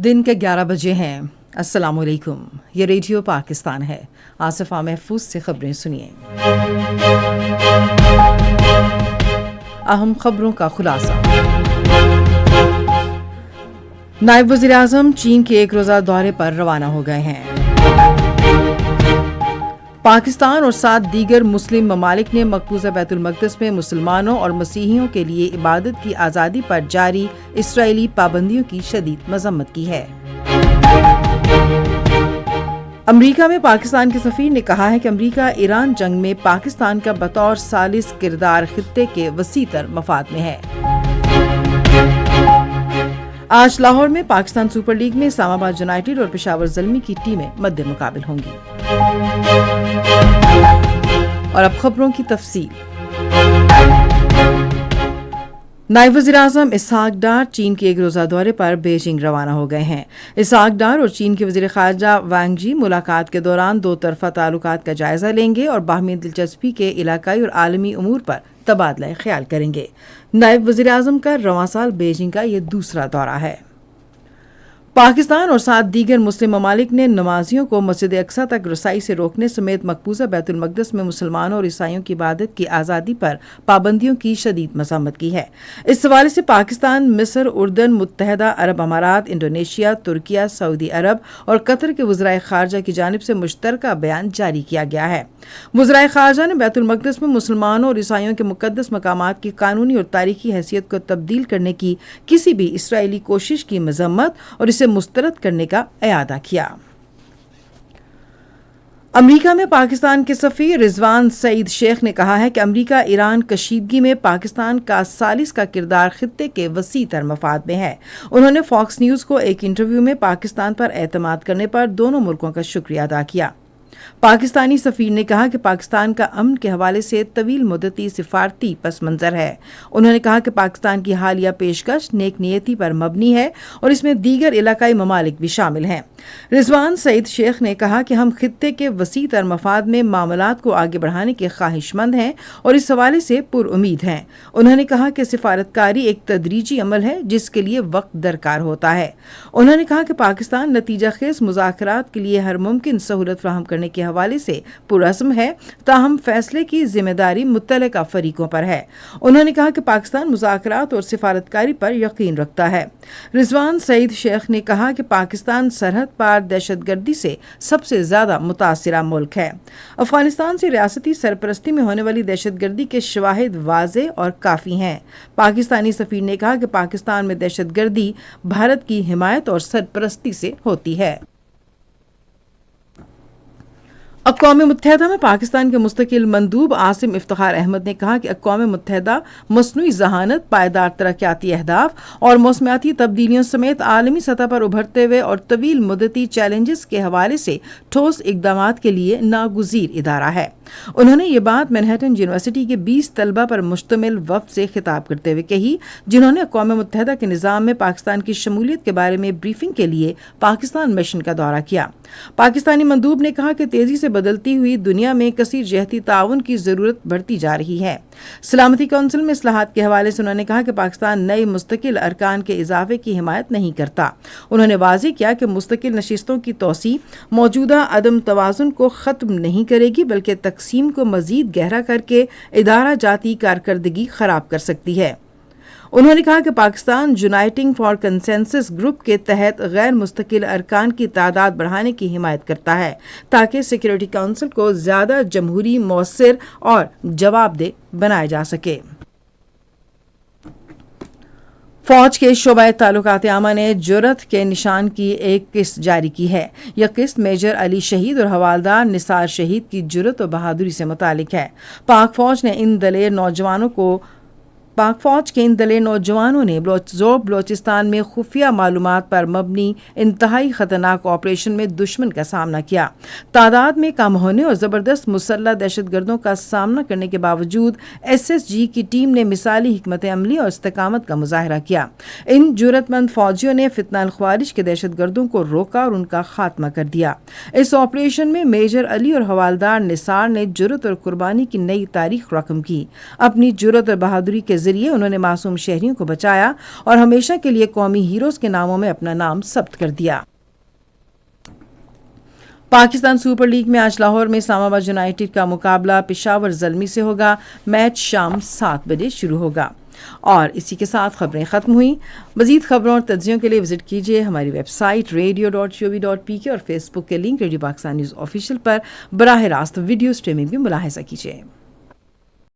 दिन के 11 बजे हैं। अस्सलाम वालेकुम। ये रेडियो पाकिस्तान है। आसिफा महफूज से खबरें सुनिए। अहम खबरों का खुलासा। नायब वज़ीर आज़म चीन के एक रोज़ा दौरे पर रवाना हो गए हैं। पाकिस्तान और 7 दीगर मुस्लिम ममालिक ने मकबूजा बैतुल मक़दिस में मुसलमानों और मसीहियों के लिए इबादत की आज़ादी पर जारी इसराइली पाबंदियों की शदीद मज़म्मत की है। अमरीका में पाकिस्तान के सफ़ीर ने कहा है कि अमरीका ईरान जंग में पाकिस्तान का बतौर सालिस किरदार खित्ते के वसीतर मफाद में है। आज लाहौर में पाकिस्तान सुपर लीग में इस्लामाबाद यूनाइटेड और पेशावर ज़ल्मी की टीमें मद्दे मुकाबिल होंगी। और अब खबरों की तफसील। नायब वज़ीर आज़म इसहाक डार चीन के एक रोज़ा दौरे पर बीजिंग रवाना हो गए हैं। इसहाक डार और चीन के वज़ीर ख़ारजा वांग जी मुलाकात के दौरान दो तरफ़ा ताल्लुकात का जायज़ा लेंगे और बाहमी दिलचस्पी के इलाकाई और आलमी उमूर पर तबादला ख्याल करेंगे। नायब वज़ीर आज़म का रवां साल बीजिंग का ये दूसरा दौरा है। पाकिस्तान और 7 दीगर मुस्लिम ममालिक ने नमाजियों को मस्जिद अक्सा तक रसाई से रोकने समेत मकबूजा बैतुल मक़दिस में मुसलमानों और ईसाइयों की इबादत की आज़ादी पर पाबंदियों की शदीद मज़म्मत की है। इस हवाले से पाकिस्तान, मिस्र, उर्दन, मुत्तहदा अरब अमारात, इंडोनेशिया, तुर्किया, सऊदी अरब और कतर के वज़राए ख़ारजा की जानिब से मुश्तरका बयान जारी किया गया है। वज़राए ख़ारजा ने बैतुल मक़दिस में मुसलमानों और ईसाइयों के मुक़द्दस मकामात की कानूनी और तारीखी हैसियत को तब्दील करने की किसी भी इसराइली कोशिश की मज़म्मत और इसे मुस्तरद करने का इरादा किया। अमरीका में पाकिस्तान के सफ़ीर रिजवान सईद शेख ने कहा है कि अमरीका ईरान कशीदगी में पाकिस्तान का सालिस का किरदार खित्ते के वसीतर मफाद में है। उन्होंने फॉक्स न्यूज़ को एक इंटरव्यू में पाकिस्तान पर एतमाद करने पर दोनों मुल्कों का शुक्रिया अदा किया। पाकिस्तानी सफ़ीर ने कहा कि पाकिस्तान का अमन के हवाले से तवील मुद्दती सिफारती पस मंज़र है। उन्होंने कहा कि पाकिस्तान की हालिया पेशकश नेक नियति पर मबनी है और इसमें दीगर इलाकाई ममालिक भी शामिल हैं। रिजवान सईद शेख ने कहा कि हम खित्ते के वसी तर मफाद में मामलात को आगे बढ़ाने के ख्वाहिशमंद हैं और इस हवाले से पुरउम्मीद हैं। उन्होंने कहा कि सिफारतकारी एक तदरीजी अमल है जिसके लिए वक्त दरकार होता है। उन्होंने कहा कि पाकिस्तान नतीजा खेज मुज़ाकरात के लिए हर मुमकिन सहूलत फराहम करने के हवाले से पुरअज़्म है, ताहम फैसले की जिम्मेदारी मुत्तलका फरीकों पर है। उन्होंने कहा कि पाकिस्तान मुज़ाकरात और सिफारतकारी पर यकीन रखता है। रिजवान सईद शेख ने कहा कि पाकिस्तान सरहद पार दहशतगर्दी से सबसे ज्यादा मुतासिरा मुल्क है। अफगानिस्तान से रियासती सरपरस्ती में होने वाली दहशतगर्दी के शवाहिद वाज़े और काफ़ी हैं। पाकिस्तानी सफ़ीर ने कहा कि पाकिस्तान में दहशतगर्दी भारत की हिमायत और सरपरस्ती से होती है। अक़वाम मुत्तहदा में पाकिस्तान के मुस्तकिल मंदूब आसिम इफ्तिखार अहमद ने कहा कि अक़वाम मुत्तहदा मसनूई ज़हानत, पायदार तरक्याती अहदाफ और मौसमियाती तब्दीलियों समेत आलमी सतह पर उभरते हुए और तवील मुद्दती चैलेंजेस के हवाले से ठोस इक़दामात के लिए नागुज़ीर इदारा है। उन्होंने ये बात मैनहट्टन यूनिवर्सिटी के 20 तलबा पर मुश्तमिल वफ़द से खिताब करते हुए कही, जिन्होंने अक़वाम मुत्तहदा के निज़ाम में पाकिस्तान की शमूलियत के बारे में ब्रीफिंग के लिए पाकिस्तान मिशन का दौरा किया। पाकिस्तानी मंदूब ने कहा कि तेजी से बदलती हुई दुनिया में कसीर जहती ताउन की जरूरत बढ़ती जा रही है। सलामती कौंसिल में इस्लाहात के हवाले से उन्होंने कहा कि पाकिस्तान नए मुस्तकिल अरकान के इजाफे की हिमायत नहीं करता। उन्होंने वाज़ेह किया कि मुस्तकिल नशिस्तों की तोसी मौजूदा अदम तवाज़ुन को ख़त्म नहीं करेगी, बल्कि तकसीम को मज़ीद गहरा करके इदारा जाती कारकर्दगी ख़राब कर सकती है। उन्होंने कहा कि Pakistan uniting for consensus group के तहत गैर मुस्तकिल अरकान की तादाद बढ़ाने की हिमायत करता है, ताकि सिक्योरिटी काउंसिल को ज़्यादा जमहूरी, मौसर और जवाबदेह बनाया जा सके। फौज के शोबा ताल्लुकात आमा ने जुर्रत के निशान की एक किस्त जारी की है। यह किस्त मेजर अली शहीद और हवालदार निसार शहीद की जुर्रत और बहादुरी से मुतालिक है। पाक फौज के इन दलेर नौजवानों ने बलोचिस्तान में खुफिया मालूमात पर मबनी इंतहाई खतरनाक ऑपरेशन में दुश्मन का सामना किया। तादाद में कम होने और ज़बरदस्त मुसल्लह दहशतगर्दों का सामना करने के बावजूद SSG की टीम ने मिसाली हिकमत अमली और इस्तेकामत का मुजाहरा किया। इन जुर्रतमंद फौजियों ने फितना ख्वारिज के दहशतगर्दों को रोका और उनका खात्मा कर दिया। इस ऑपरेशन में मेजर अली और हवालदार निसार ने जुर्रत और कुर्बानी की नई तारीख रकम की। अपनी जुर्रत और बहादुरी के ذریعے انہوں نے معصوم شہریوں کو بچایا اور ہمیشہ کے لیے قومی ہیروز کے ناموں میں اپنا نام ثبت کر دیا۔ پاکستان سپر لیگ میں آج لاہور میں اسلام آباد یونائیٹڈ کا مقابلہ پشاور زلمی سے ہوگا۔ میچ شام 7 بجے شروع ہوگا۔ اور اسی کے ساتھ خبریں ختم ہوئیں۔ مزید خبروں اور تجزیوں کے لیے وزٹ کیجیے ہماری ویب سائٹ radio.gov.pk اور فیس بک کے link radio Pakistan news official پر براہ راست ویڈیو سٹریمنگ بھی ملاحظہ کیجیے۔